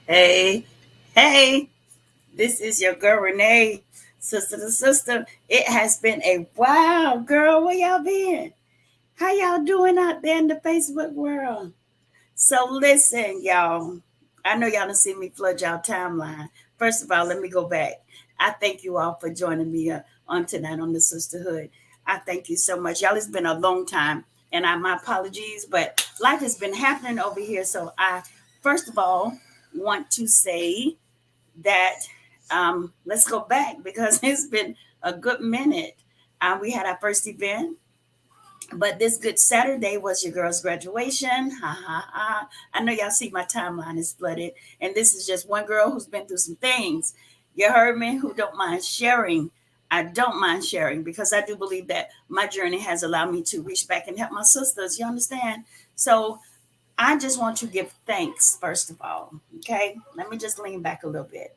Hey, hey, this is your girl Renee, sister to sister. It has been a while, girl. Where y'all been? How y'all doing out there in the Facebook world? So listen, y'all. I know y'all done see me flood y'all timeline. First of all, let me go back. I thank you all for joining me on tonight on the sisterhood. I thank you so much. Y'all, it's been a long time, and my apologies, but life has been happening over here. So I, first of all, want to say that let's go back because it's been a good minute. We had our first event, but this good Saturday was your girl's graduation. Ha ha ha. I know y'all see my timeline is flooded, and this is just one girl who's been through some things. You heard me? Who don't mind sharing? I don't mind sharing because I do believe that my journey has allowed me to reach back and help my sisters. You understand? So I just want to give thanks, first of all. Okay. Let me just lean back a little bit.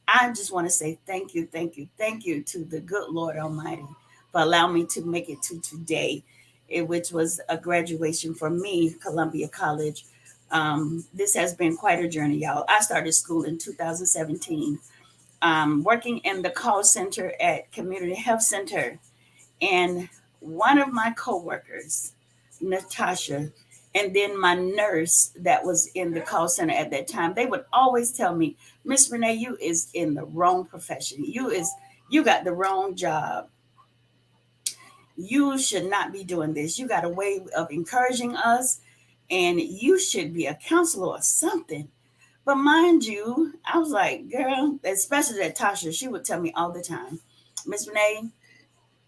I just want to say thank you, thank you, thank you to the good Lord Almighty for allowing me to make it to today, which was a graduation for me, Columbia College. This has been quite a journey, y'all. I started school in 2017, working in the call center at Community Health Center. And one of my coworkers, Natasha, and then my nurse that was in the call center at that time, they would always tell me, Miss Renee, you is in the wrong profession. You got the wrong job. You should not be doing this. You got a way of encouraging us, and you should be a counselor or something. But mind you, I was like, girl, especially that Tasha, she would tell me all the time, Miss Renee,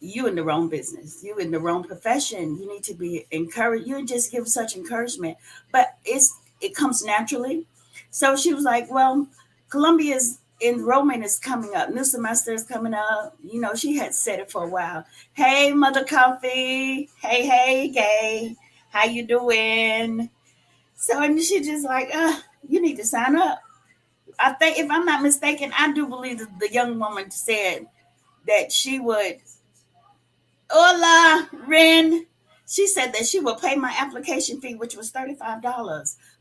you in the wrong business. You in the wrong profession. You need to be encouraged. You just give such encouragement, but it comes naturally. So she was like, "Well, Columbia's enrollment is coming up. New semester is coming up. You know, she had said it for a while. Hey, Mother Coffee. Hey, Gay. How you doing? So and she just like, you need to sign up. I think if I'm not mistaken, I do believe that the young woman said that she would Hola, Ren. She said that she would pay my application fee, which was $35.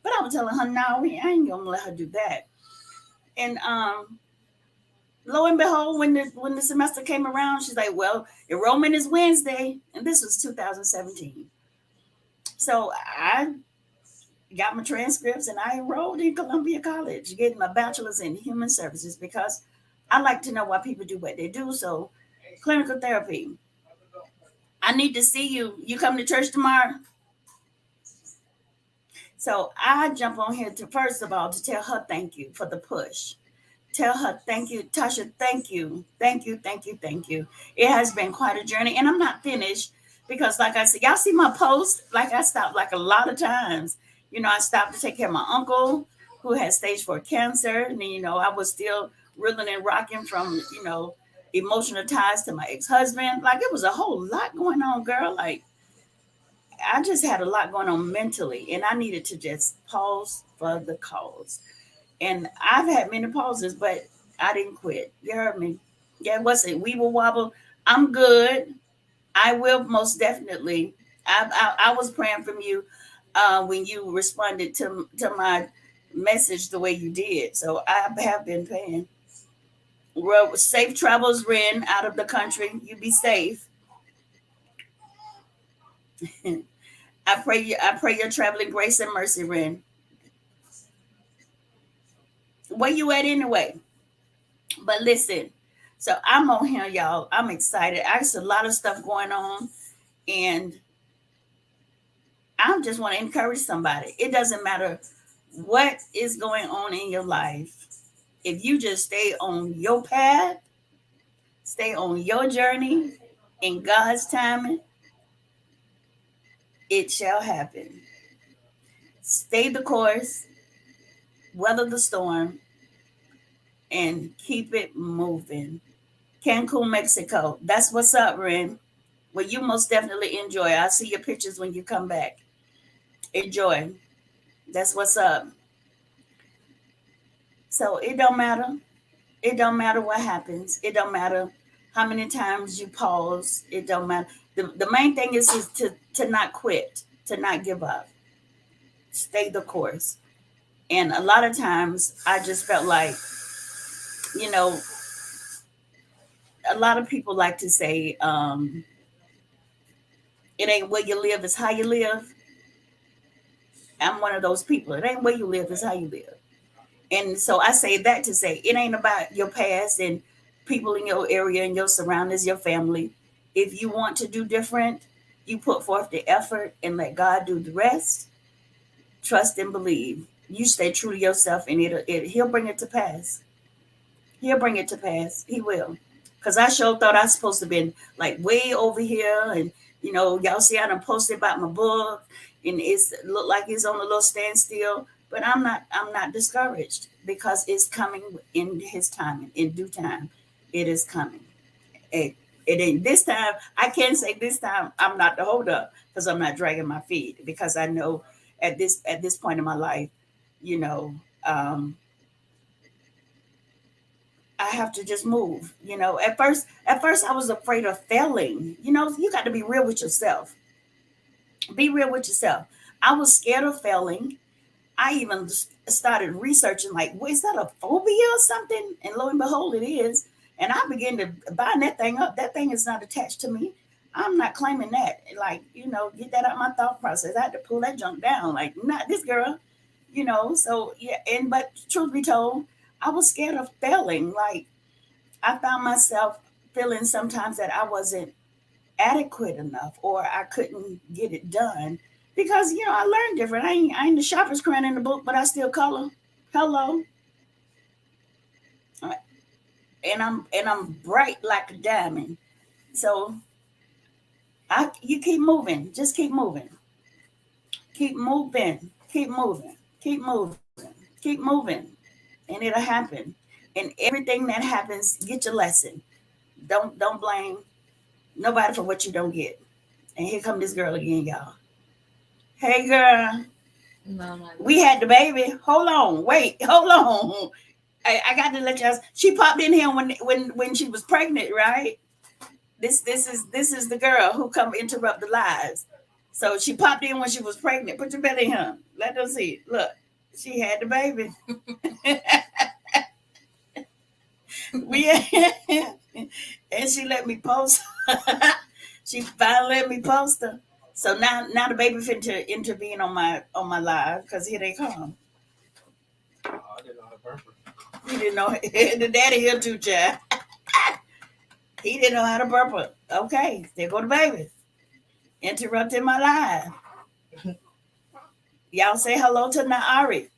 But I was telling her, no, I ain't gonna let her do that. And lo and behold, when the semester came around, she's like, well, enrollment is Wednesday. And this was 2017. So I got my transcripts and I enrolled in Columbia College, getting my bachelor's in human services because I like to know why people do what they do. So clinical therapy. I need to see you. You come to church tomorrow? So I jump on here to first of all to tell her thank you for the push. Tell her thank you, Tasha. Thank you, thank you, thank you, thank you. It has been quite a journey, and I'm not finished because, like I said, y'all see my post. Like I stopped like a lot of times. You know, I stopped to take care of my uncle who had stage 4 cancer, and then, I was still reeling and rocking from emotional ties to my ex-husband. Like it was a whole lot going on, girl. Like I just had a lot going on mentally, and I needed to just pause for the cause. And I've had many pauses, but I didn't quit. You heard me? Yeah, what's it? We will wobble. I'm good. I will most definitely. I was praying from you when you responded to my message the way you did. So I have been paying. Well, safe travels, Ren, out of the country. You be safe. I pray your traveling grace and mercy, Ren. Where you at anyway? But listen, so I'm on here, y'all. I'm excited. There's a lot of stuff going on, and I just want to encourage somebody. It doesn't matter what is going on in your life. If you just stay on your path, stay on your journey in God's timing, it shall happen. Stay the course, weather the storm, and keep it moving. Cancun, Mexico. That's what's up, Ren. Well, you most definitely enjoy. I'll see your pictures when you come back. Enjoy. That's what's up. So it don't matter. It don't matter what happens. It don't matter how many times you pause. It don't matter. The main thing is to not quit, to not give up. Stay the course. And a lot of times I just felt like, you know, a lot of people like to say, it ain't where you live, it's how you live. I'm one of those people. It ain't where you live, it's how you live. And so I say that to say it ain't about your past and people in your area and your surroundings, your family. If you want to do different, you put forth the effort and let God do the rest. Trust and believe. You stay true to yourself, and he'll bring it to pass. He'll bring it to pass. He will. Cause I sure thought I was supposed to been like way over here, and y'all see I done posted about my book, and it's look like it's on a little standstill. But I'm not. I'm not discouraged because it's coming in His time, in due time. It is coming. It, it ain't this time. I can't say this time I'm not the hold up because I'm not dragging my feet because I know at this point in my life, you know, um, I have to just move. At first I was afraid of failing. You got to be real with yourself. Be real with yourself. I was scared of failing. I even started researching, like, well, is that a phobia or something? And lo and behold, it is. And I began to bind that thing up. That thing is not attached to me. I'm not claiming that. Like, get that out of my thought process. I had to pull that junk down. Like, not this girl. So yeah. But truth be told, I was scared of failing. Like, I found myself feeling sometimes that I wasn't adequate enough or I couldn't get it done because I learned different. I ain't the sharpest crayon in the book, but I still color. Hello. Uh, and I'm bright like a diamond. So you keep moving. Just keep moving. Keep moving. Keep moving. Keep moving. Keep moving. And it'll happen. And everything that happens, get your lesson. Don't blame nobody for what you don't get. And here come this girl again, y'all. Hey girl. No, my We had the baby. Hold on, wait, hold on. I got to let y'all. She popped in here when she was pregnant, right? This is the girl who come interrupt the lives. So she popped in when she was pregnant. Put your belly in her. Let them see. Look, she had the baby. we and she let me post. She finally let me post her. So now the baby finna intervene on my live because here they come. I didn't know how to burp. He didn't know the daddy here too, child. He didn't know how to burp her. Okay, there go the baby. Interrupting my live. Y'all say hello to Naari.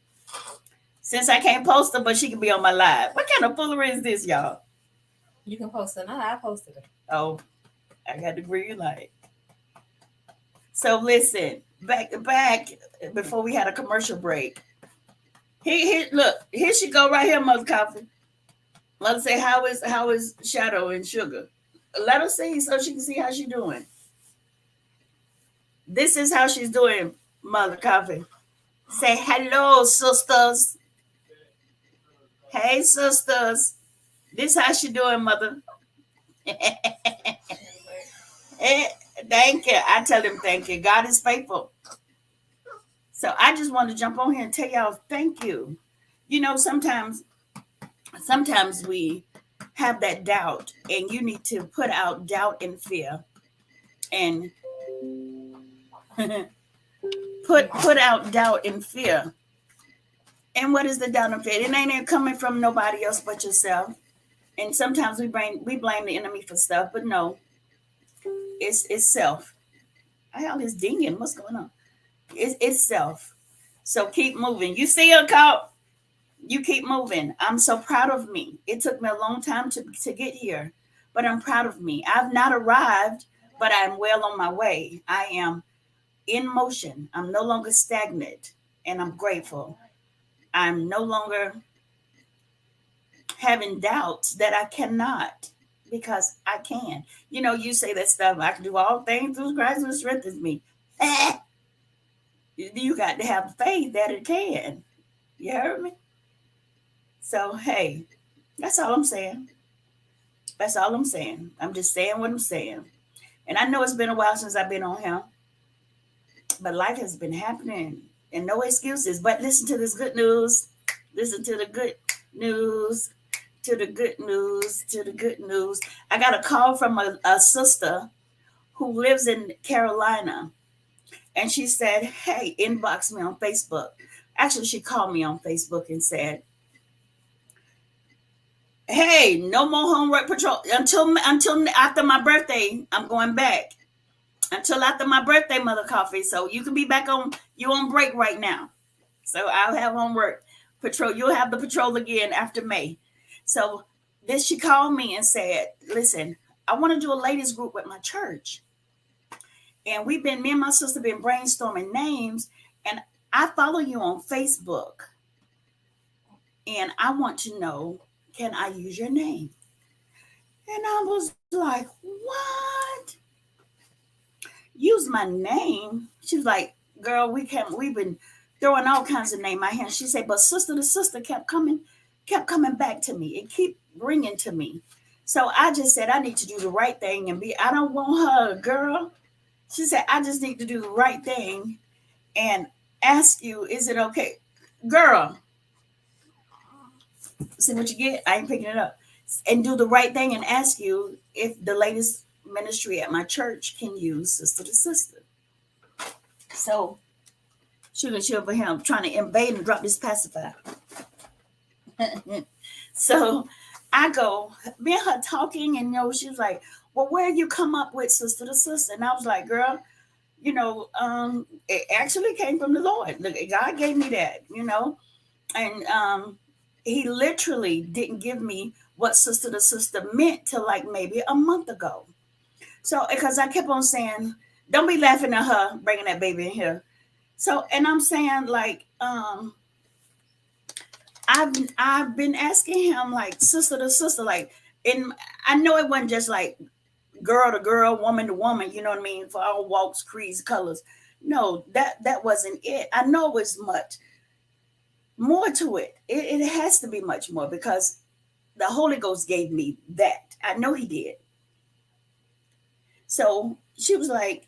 Since I can't post her, but she can be on my live. What kind of foolery is this, y'all? You can post it. No, I posted it. Oh, I got the green light. So listen, back before we had a commercial break. Here, look, here she go right here, Mother Coffee. Mother say, how is Shadow and Sugar? Let her see so she can see how she doing. This is how she's doing, Mother Coffee. Say hello, sisters. Hey, sisters. This how she doing, Mother. Eh, thank you. I tell him thank you. God is faithful. So I just want to jump on here and tell y'all thank you. Sometimes we have that doubt, and you need to put out doubt and fear, and put out doubt and fear. And what is the doubt and fear? It ain't coming from nobody else but yourself. And sometimes we blame the enemy for stuff, but no, it's self. I all this dinging. What's going on? It's self. So keep moving. You see her caught. You keep moving. I'm so proud of me. It took me a long time to get here, but I'm proud of me. I've not arrived, but I'm well on my way. I am in motion. I'm no longer stagnant, and I'm grateful. I'm no longer having doubts that I cannot because I can. You say that stuff. I can do all things through Christ who strengthens me. Eh, you got to have faith that it can. You heard me? So hey, that's all I'm saying. That's all I'm saying. I'm just saying what I'm saying. And I know it's been a while since I've been on here, but life has been happening. and no excuses. But listen to this good news. Listen to the good news. To the good news. To the good news. I got a call from a sister who lives in Carolina, and she said, "Hey, inbox me on Facebook." Actually, she called me on Facebook and said, "Hey, no more homework patrol until after my birthday. I'm going back until after my birthday, Mother Coffee. So you can be back on. You on break right now. So I'll have homework patrol. You'll have the patrol again after May." So then she called me and said, "Listen, I want to do a ladies group with my church, and me and my sister been brainstorming names, and I follow you on Facebook, and I want to know, can I use your name?" And I was like, "What? Use my name?" She was like, "Girl, we've been throwing all kinds of name out here." She said, "But sister to sister kept coming back to me. It keep bringing to me." So I just said, I need to do the right thing and I don't want her, girl. She said, "I just need to do the right thing and ask you, is it okay?" Girl, see what you get? I ain't picking it up. And do the right thing and ask you if the latest ministry at my church can use sister to sister. So sugar for him trying to invade and drop this pacifier. So I go, me and her talking, and she was like, "Well, where you come up with sister to sister?" And I was like, "Girl, it actually came from the Lord. Look, God gave me that, and he literally didn't give me what sister to sister meant till like maybe a month ago. So because I kept on saying, don't be laughing at her bringing that baby in here. So, and I'm saying like, I've been asking him like sister to sister, like, and I know it wasn't just like girl to girl, woman to woman, you know what I mean, for all walks, creeds, colors. No, that wasn't it. I know it was much more to it. It has to be much more because the Holy Ghost gave me that. I know he did. So she was like,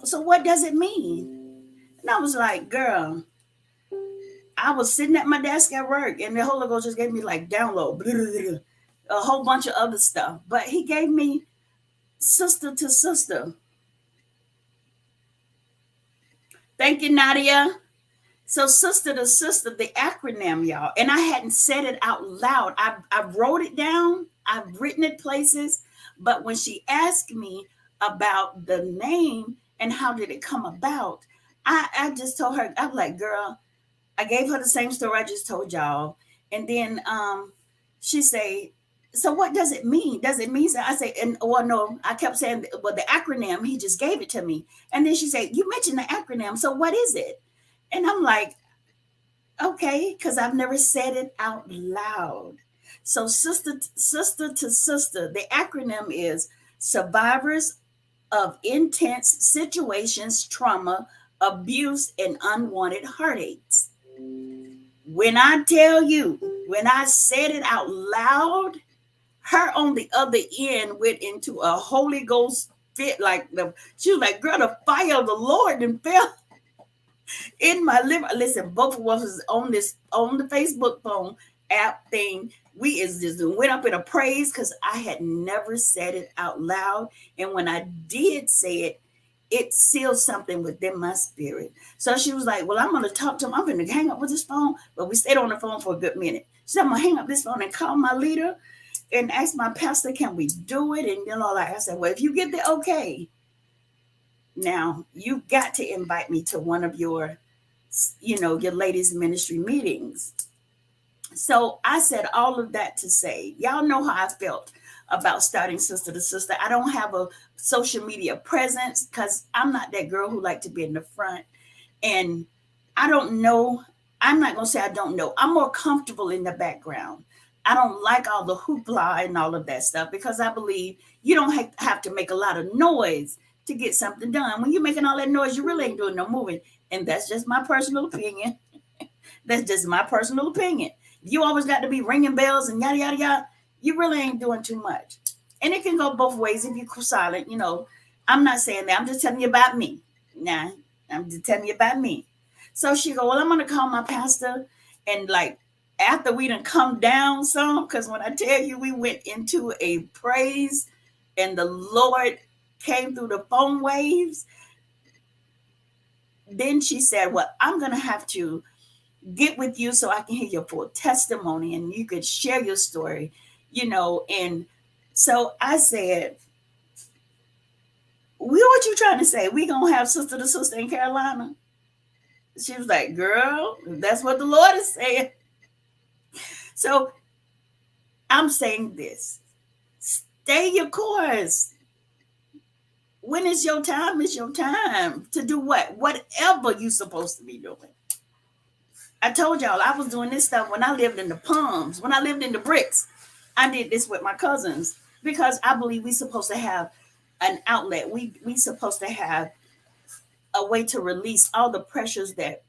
so what does it mean? And I was like, girl, I was sitting at my desk at work and the Holy Ghost just gave me like download, a whole bunch of other stuff. But he gave me sister to sister. Thank you, Nadia. So sister to sister, the acronym, y'all. And I hadn't said it out loud. I wrote it down. I've written it places. But when she asked me about the name and how did it come about, I just told her, I'm like, girl, I gave her the same story I just told y'all. And then she say, so what does it mean? Does it mean? So I say, and well, no, I kept saying, well, the acronym, he just gave it to me. And then she said, you mentioned the acronym. So what is it? And I'm like, okay, because I've never said it out loud. So sister to sister, the acronym is Survivors of Intense Situations, Trauma, Abuse, and Unwanted Heartaches. When I tell you, when I said it out loud, her on the other end went into a Holy Ghost fit. She was like, girl, the fire of the Lord and fell in my liver. Listen, both of us was on the Facebook phone app thing. We just went up in a praise because I had never said it out loud. And when I did say it, it sealed something within my spirit. So she was like, well, I'm going to talk to him. I'm going to hang up with this phone. But we stayed on the phone for a good minute. She said, I'm going to hang up this phone and call my leader and ask my pastor, can we do it? And I said, well, if you get the okay, now you got to invite me to one of your ladies ministry meetings. So I said all of that to say, y'all know how I felt about starting sister to sister. I don't have a social media presence because I'm not that girl who like to be in the front. And I don't know. I'm not going to say I don't know. I'm more comfortable in the background. I don't like all the hoopla and all of that stuff because I believe you don't have to make a lot of noise to get something done. When you're making all that noise, you really ain't doing no moving. And that's just my personal opinion. That's just my personal opinion. You always got to be ringing bells and yada, yada, yada. You really ain't doing too much. And it can go both ways if you're silent. I'm not saying that. I'm just telling you about me. Now, I'm just telling you about me. So she go, well, I'm gonna call my pastor, and like after we done come down some, because when I tell you we went into a praise, and the Lord came through the phone waves, then she said, well, I'm gonna have to get with you so I can hear your full testimony and you could share your story, And so I said, what you trying to say? We gonna have sister to sister in Carolina? She was like, girl, that's what the Lord is saying. So I'm saying this. Stay your course. When it's your time, it's your time to do what? Whatever you're supposed to be doing. I told y'all I was doing this stuff when I lived in the Palms, when I lived in the bricks. I did this with my cousins because I believe we're supposed to have an outlet. We supposed to have a way to release all the pressures that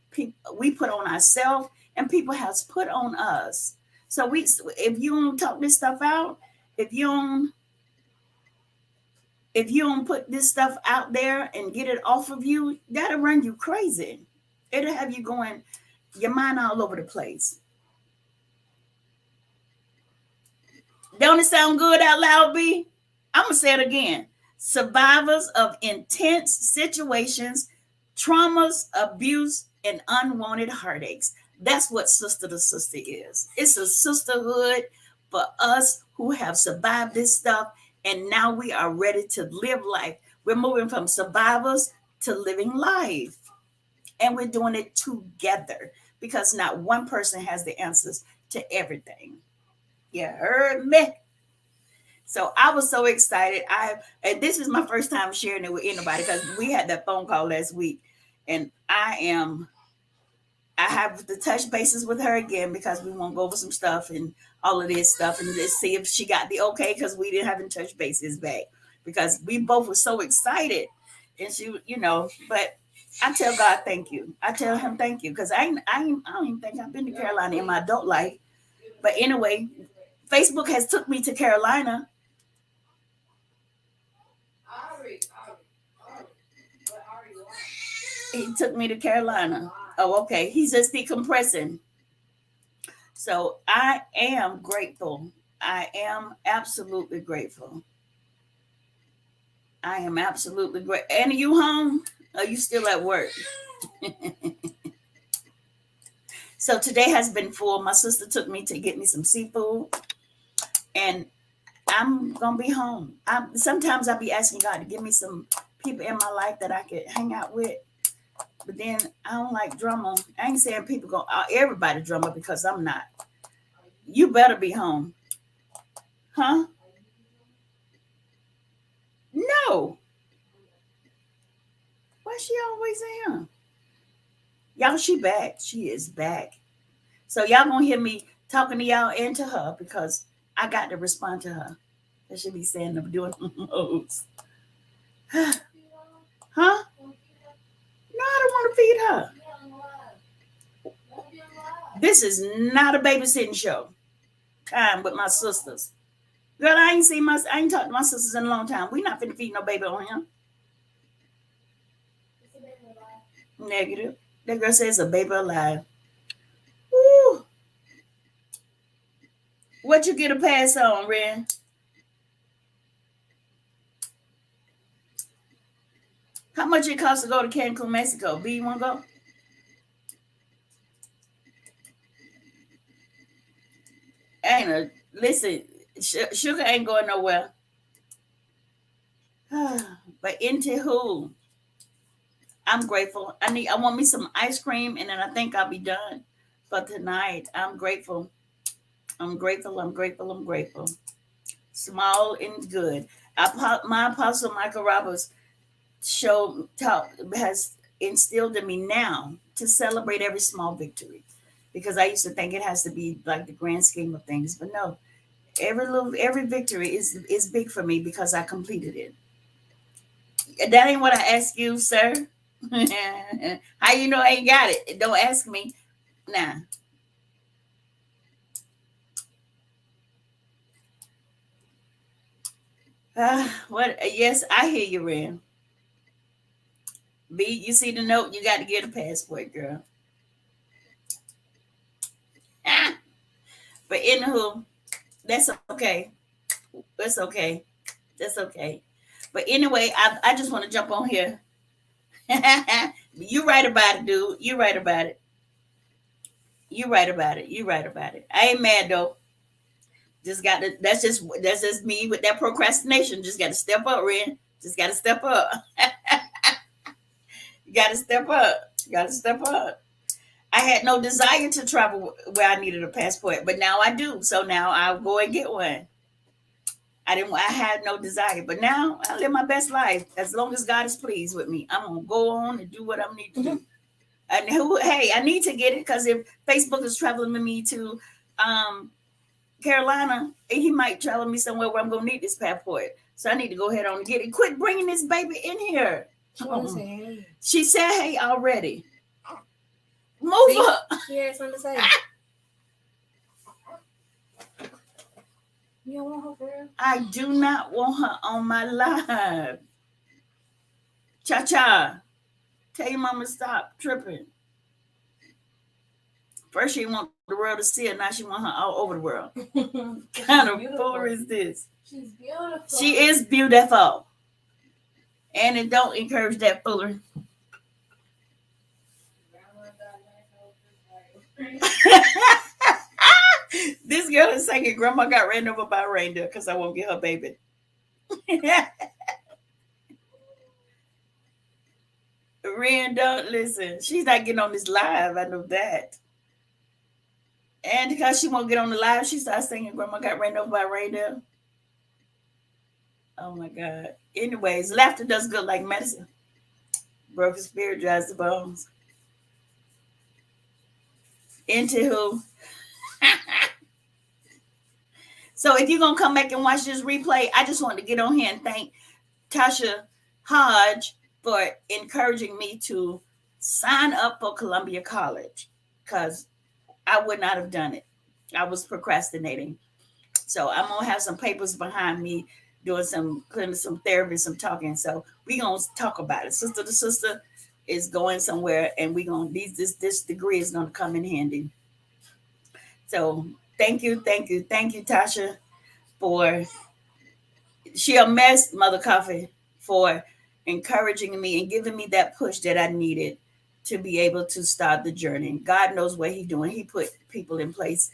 we put on ourselves and people has put on us. So if you don't talk this stuff out, if you don't put this stuff out there and get it off of you, that'll run you crazy. It'll have you going your mind all over the place. Don't it sound good out loud, B? I'm going to say it again. Survivors of intense situations, traumas, abuse, and unwanted heartaches. That's what Sister to Sister is. It's a sisterhood for us who have survived this stuff, and now we are ready to live life. We're moving from survivors to living life, and we're doing it together because not one person has the answers to everything. You heard me? So I was so excited. And this is my first time sharing it with anybody because we had that phone call last week, and I have to touch bases with her again because we want to go over some stuff and all of this stuff, and let's see if she got the okay because we didn't have touch bases back because we both were so excited, and she, but. I tell God thank you. I tell him thank you because I don't even think I've been to Carolina in my adult life. But anyway, Facebook has took me to Carolina. He took me to Carolina. Oh, okay. He's just decompressing. So I am grateful. I am absolutely grateful. I am absolutely great. And are you home? Are you still at work? So today has been full. My sister took me to get me some seafood, and I'm gonna be home. Sometimes I'll be asking God to give me some people in my life that I could hang out with, but then I don't like drama. I ain't saying people go everybody drama because I'm not. You better be home, huh? No. Why she always here? Y'all, she back. She is back. So y'all gonna hear me talking to y'all and to her because I got to respond to her. I should be saying I'm doing moves. Huh? No, I don't want to feed her. This is not a babysitting show. Time with my sisters. Girl, I ain't talked to my sisters in a long time. We not finna feed no baby on here. Negative. That girl says a baby alive. Woo. What you get a pass on, Ren? How much it costs to go to Cancun, Mexico? B, you want to go? Listen, sugar ain't going nowhere. But into who? I'm grateful. I want me some ice cream, and then I think I'll be done for tonight. I'm grateful. I'm grateful. I'm grateful. I'm grateful. Small and good. My apostle Michael Roberts has instilled in me now to celebrate every small victory, because I used to think it has to be like the grand scheme of things, but no, every victory is big for me because I completed it. That ain't what I asked you, sir. How you know I ain't got it? Don't ask me. Nah. What? Yes, I hear you, Ren. B, you see the note? You got to get a passport, girl. Ah, but anywho, that's okay. That's okay. That's okay. But anyway, I just want to jump on here. You right about it, dude. You right about it. You right about it. You right about it. I ain't mad though. Just got to. That's just me with that procrastination. Just got to step up, Ren. Just got to step up. You got to step up. You got to step up. I had no desire to travel where I needed a passport, but now I do. So now I'll go and get one. I didn't. I had no desire, but now I live my best life. As long as God is pleased with me, I'm gonna go on and do what I need to do. And hey, I need to get it because if Facebook is traveling with me to um, Carolina, he might travel me somewhere where I'm gonna need this passport. So I need to go ahead on and get it. Quit bringing this baby in here. She want to say hey. She said, "Hey, already." Move See? up. She had something to say. You don't want her for real? I do not want her on my live. Cha cha. Tell your mama stop tripping. First she want the world to see her, now she want her all over the world. What kind of fool is this? She's beautiful. She is beautiful. And it don't encourage that foolery. This girl is saying grandma got ran over by a reindeer because I won't get her baby. Ren, don't listen. She's not getting on this live. I know that. And because she won't get on the live, she starts singing grandma got ran over by a reindeer. Oh my God. Anyways, laughter does good like medicine. Broken spirit dries the bones. Into who? So if you're going to come back and watch this replay, I just want to get on here and thank Tasha Hodge for encouraging me to sign up for Columbia College because I would not have done it. I was procrastinating. So I'm going to have some papers behind me doing some therapy, some talking. So we're going to talk about it. Sister to sister is going somewhere and we're going to, this degree is going to come in handy. So thank you, Tasha, for she a mess, Mother Coffee, for encouraging me and giving me that push that I needed to be able to start the journey. God knows what He's doing. He put people in place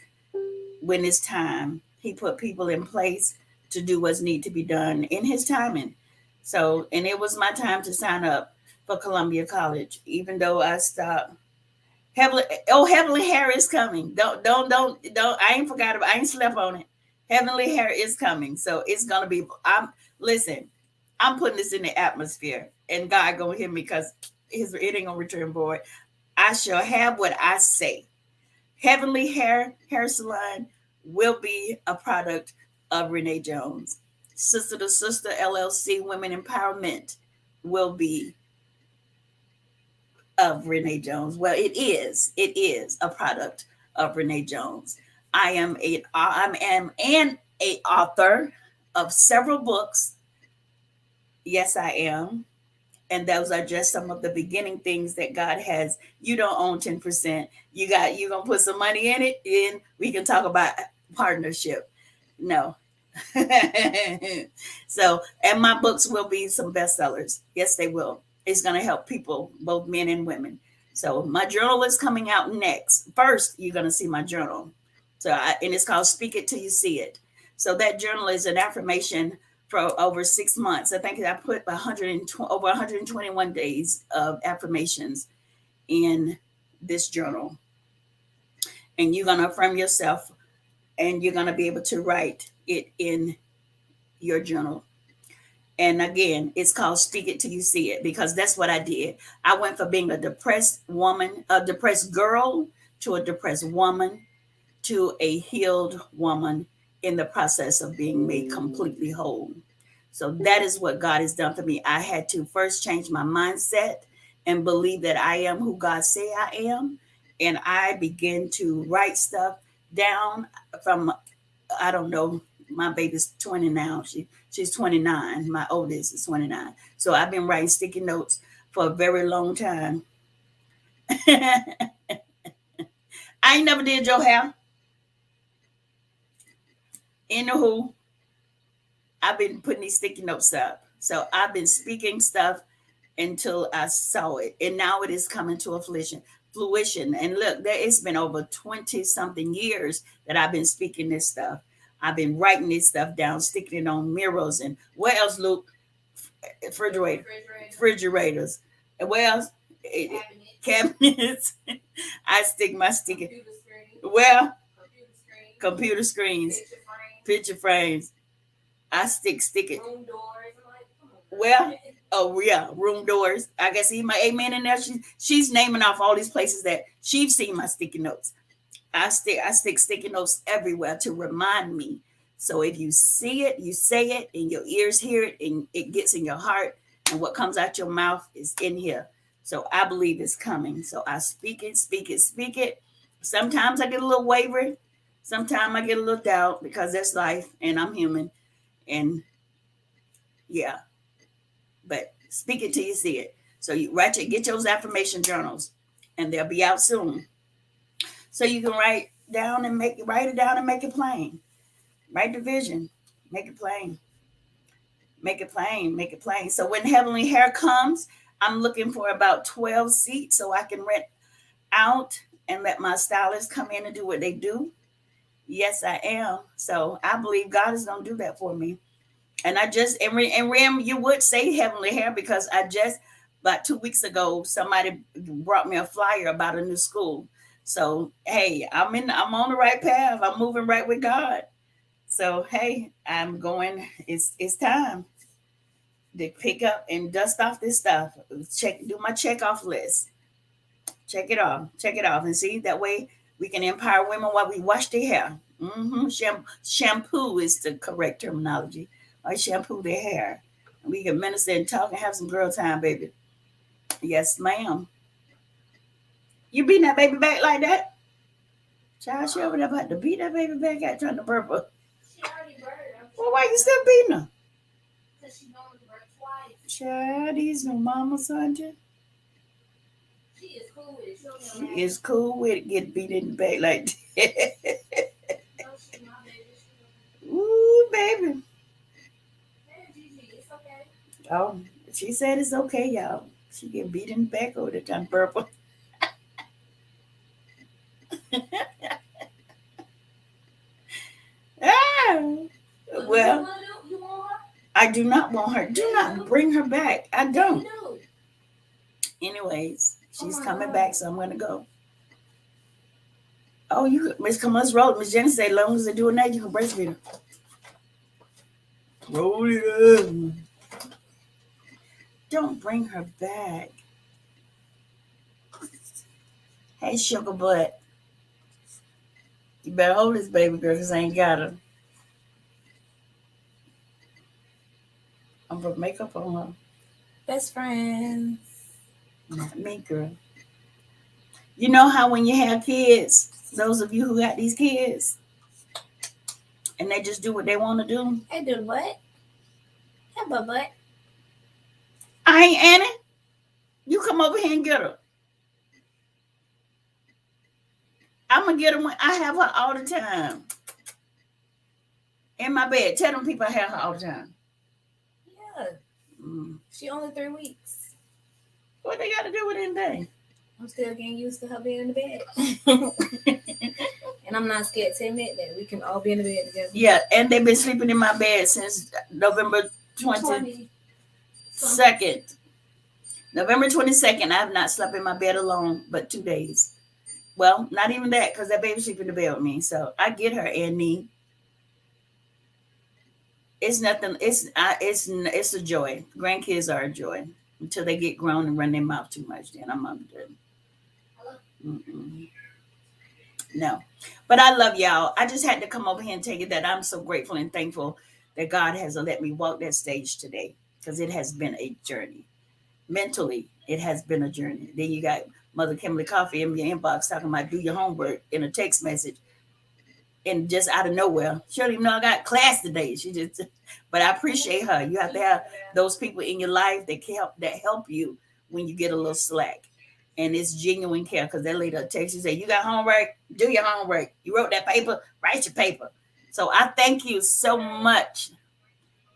when it's time. He put people in place to do what's need to be done in His timing. So, and it was my time to sign up for Columbia College, even though I stopped. Heavenly Hair is coming. Don't. I ain't forgot about. I ain't slept on it. Heavenly Hair is coming, so it's gonna be. I'm putting this in the atmosphere, and God gonna hear me because it ain't gonna return void. I shall have what I say. Heavenly Hair Salon will be a product of Renee Jones. Sister to Sister LLC Women Empowerment will be of Renee Jones. Well, it is a product of Renee Jones. I am an author of several books. Yes, I am. And those are just some of the beginning things that God has. You don't own 10%. You're gonna put some money in it, and we can talk about partnership. No. So, and my books will be some bestsellers. Yes, they will. It's going to help people, both men and women. So my journal is coming out next. First, you're going to see my journal. And it's called Speak It Till You See It. So that journal is an affirmation for over 6 months. I think I put over 121 days of affirmations in this journal. And you're going to affirm yourself, and you're going to be able to write it in your journal. And again, it's called Speak It Till You See It, because that's what I did. I went from being a depressed woman, a depressed girl, to a depressed woman, to a healed woman in the process of being made completely whole. So that is what God has done for me. I had to first change my mindset and believe that I am who God say I am. And I began to write stuff down from, I don't know, my baby's 20 now. She's 29. My oldest is 29. So I've been writing sticky notes for a very long time. I ain't never did your hair. Anywho, I've been putting these sticky notes up. So I've been speaking stuff until I saw it. And now it is coming to a fruition. And look, it's been over 20 something years that I've been speaking this stuff. I've been writing this stuff down, sticking it on mirrors and what else, Luke? Refrigerator, refrigerators. And what else? Cabinets. I stick my sticky. Well, computer screens, picture frames. I stick it. Room doors. I'm like, come on. Well, oh yeah, room doors. I can see my amen in there. She's naming off all these places that she's seen my sticky notes. I stick sticky notes everywhere to remind me. So if you see it, you say it, and your ears hear it, and it gets in your heart, and what comes out your mouth is in here. So I believe it's coming. So I speak it, speak it, speak it. Sometimes I get a little wavery. Sometimes I get a little doubt because that's life, and I'm human. And yeah, but speak it till you see it. So you get those affirmation journals, and they'll be out soon. So you can write it down and make it plain. Write the vision, make it plain. Make it plain, make it plain. So when Heavenly Hair comes, I'm looking for about 12 seats so I can rent out and let my stylists come in and do what they do. Yes, I am. So I believe God is going to do that for me. And Rim, you would say Heavenly Hair because about 2 weeks ago, somebody brought me a flyer about a new school. So, hey, I'm on the right path. I'm moving right with God. So, hey, it's time to pick up and dust off this stuff. Do my check off list. Check it off. And see, that way we can empower women while we wash their hair. Shampoo is the correct terminology. I shampoo their hair. And we can minister and talk and have some girl time, baby. Yes, ma'am. You beating that baby back like that? Child, she over there about to beat that baby back out trying to burp her. She already birthed. Well, why you still beating her? Because she's only birthed twice. Child, these no mama, Sandra. She is cool with it. She is cool with it. Get beat in the back like that. No, she's my baby. Ooh, baby. Hey, Gigi, it's okay. Oh, she said it's okay, y'all. She get beat in the back over the time purple. Well, You want her? I do not want her. Do not bring her back. I don't. You do. Anyways, she's Oh my coming God. back, so I'm gonna go. Oh, Miss, come on, let's roll. Miss Jenny said, as long as they're doing that, you can breastfeed her. Roll it up. Don't bring her back. Hey, sugar butt. You better hold this baby girl because I ain't got her. I'm put makeup on her. Best friends. Not me, girl. You know how when you have kids, those of you who got these kids, and they just do what they want to do. Hey, do what? Hey, butt. I ain't Annie. You come over here and get her. I'm gonna get her when I have her all the time. In my bed. Tell them people I have her all the time. Yeah. Mm. She only 3 weeks. What they got to do with anything? I'm still getting used to her being in the bed. And I'm not scared to admit that we can all be in the bed together. Yeah, and they've been sleeping in my bed since November 22nd. November 22nd, I have not slept in my bed alone but 2 days. Well, not even that, because that baby sleep in the bed with me. So I get her, Annie. It's nothing. It's a joy. Grandkids are a joy until they get grown and run their mouth too much. Then I'm done. No, but I love y'all. I just had to come over here and tell you that I'm so grateful and thankful that God has let me walk that stage today because it has been a journey. Mentally, it has been a journey. Then you got Mother Kimberly Coffee in your inbox talking about do your homework in a text message. And just out of nowhere, she don't even know I got class today. But I appreciate her. You have to have those people in your life that help you when you get a little slack. And it's genuine care because that lady will text you say, you got homework, do your homework. You wrote that paper, write your paper. So I thank you so much,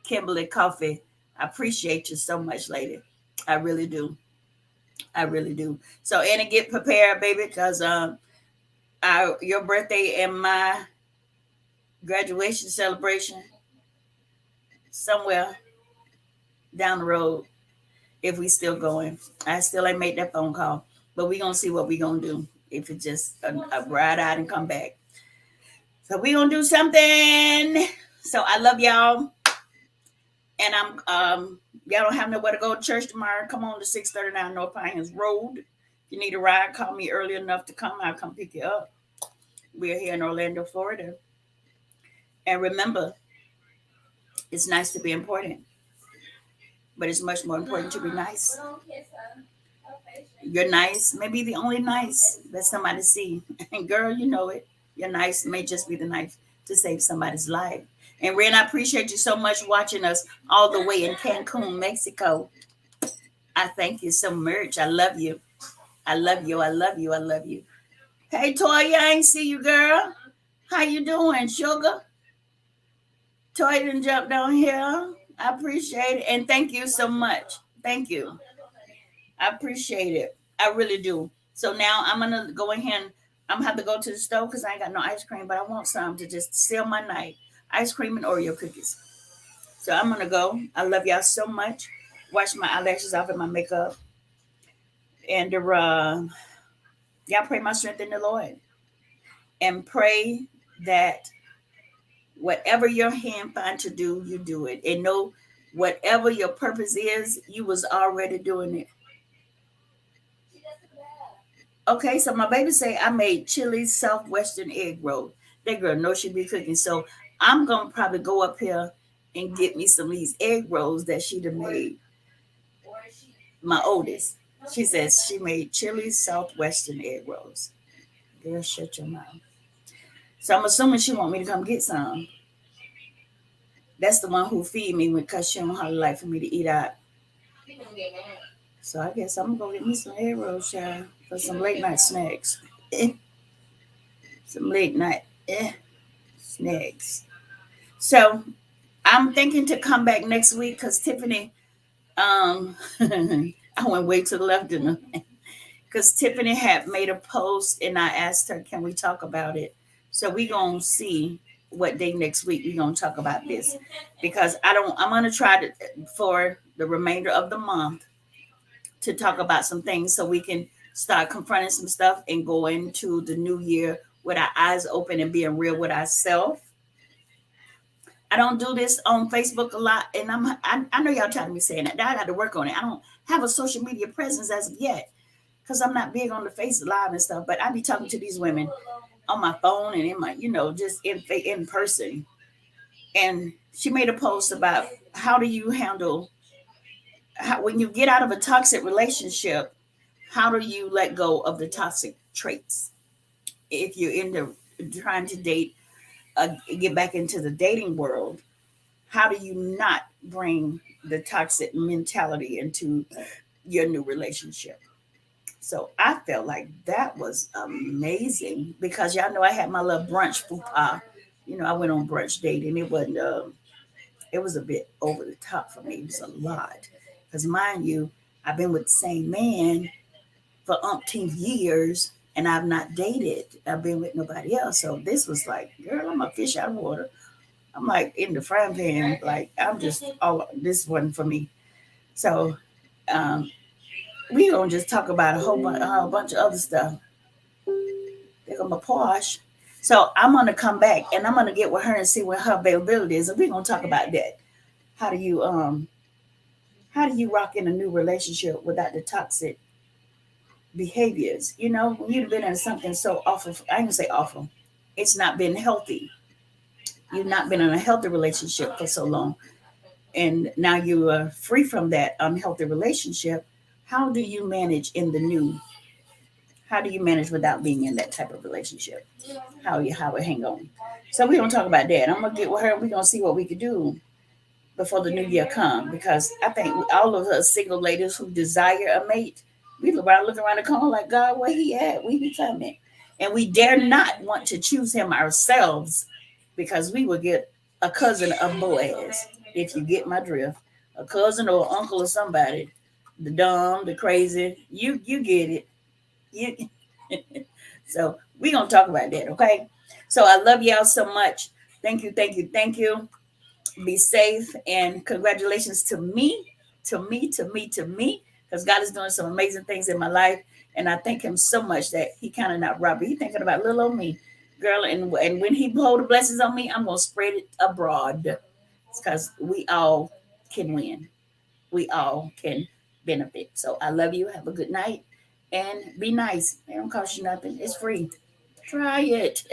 Kimberly Coffee. I appreciate you so much, lady. I really do. I really do. So, Annie, get prepared, baby, because your birthday and my graduation celebration somewhere down the road, if we still going. I still ain't made that phone call, but we gonna see what we gonna do. If it's just a ride out and come back. So we gonna do something. So I love y'all. And y'all don't have nowhere to go to church tomorrow. Come on to 639 North Pines Road. If you need a ride, call me early enough to come. I'll come pick you up. We're here in Orlando, Florida. And remember, it's nice to be important, but it's much more important to be nice. You're nice, maybe the only nice that somebody see. And girl, you know it. You're nice may just be the knife to save somebody's life. And Ren, I appreciate you so much watching us all the way in Cancun, Mexico. I thank you so much. I love you. I love you. I love you. I love you. Hey, Toya, I ain't see you, girl. How you doing, sugar? Toya didn't jump down here. I appreciate it. And thank you so much. Thank you. I appreciate it. I really do. So now I'm going to go ahead and I'm going to have to go to the store because I ain't got no ice cream, but I want some to just seal my night. Ice cream and Oreo cookies. So I'm going to go. I love y'all so much. Wash my eyelashes off and my makeup. And y'all pray my strength in the Lord. And pray that whatever your hand find to do, you do it. And know whatever your purpose is, you was already doing it. Okay, so my baby say I made chili Southwestern egg roll. That girl knows she be cooking. So I'm going to probably go up here and get me some of these egg rolls that she'd have made. My oldest. She says she made chili Southwestern egg rolls. Girl, shut your mouth. So I'm assuming she want me to come get some. That's the one who feed me because she don't have a life for me to eat out. So I guess I'm going to go get me some egg rolls, child, for some late night snacks. Some late night snacks. So I'm thinking to come back next week because Tiffany, I went way to the left, didn't I? Because Tiffany had made a post and I asked her, can we talk about it? So we're going to see what day next week we're going to talk about this. Because I'm going to try for the remainder of the month to talk about some things so we can start confronting some stuff and go into the new year with our eyes open and being real with ourselves. I don't do this on Facebook a lot, and I know y'all tired of me saying that. I got to work on it. I don't have a social media presence as of yet because I'm not big on the face live and stuff. But I be talking to these women on my phone and in my, just in person. And she made a post about how do you handle when you get out of a toxic relationship. How do you let go of the toxic traits if you're trying to date? Get back into the dating world, how do you not bring the toxic mentality into your new relationship? So I felt like that was amazing because y'all know I had my little brunch fupa. I went on brunch date and it wasn't, it was a bit over the top for me. It was a lot because mind you, I've been with the same man for umpteen years. And I've not dated. I've been with nobody else. So this was like, girl, I'm a fish out of water. I'm like in the frying pan. Like I'm just, this wasn't for me. So we gonna just talk about a whole bunch of other stuff. They're gonna posh. So I'm gonna come back and I'm gonna get with her and see what her availability is, and we're gonna talk about that. How do you rock in a new relationship without the toxic behaviors? When you've been in something so awful, I ain't gonna say awful, it's not been healthy. You've not been in a healthy relationship for so long, and now you are free from that unhealthy relationship. How do you manage in the new? How do you manage without being in that type of relationship? How it hang on? So we're gonna talk about that. I'm gonna get with her and we're gonna see what we could do. before the new year come, because I think all of us single ladies who desire a mate, we look around the corner like, God, where he at? We be coming. And we dare not want to choose him ourselves, because we will get a cousin of Boaz, if you get my drift. A cousin or uncle or somebody. The dumb, the crazy. You get it. You so we're gonna talk about that, okay? So I love y'all so much. Thank you, thank you, thank you. Be safe, and congratulations to me, because God is doing some amazing things in my life, and I thank Him so much that He kind of not robbing. He thinking about little old me, girl, and when He hold the blessings on me, I'm gonna spread it abroad, because we all can win. We all can benefit. So I love you. Have a good night, and be nice. It don't cost you nothing. It's free. Try it.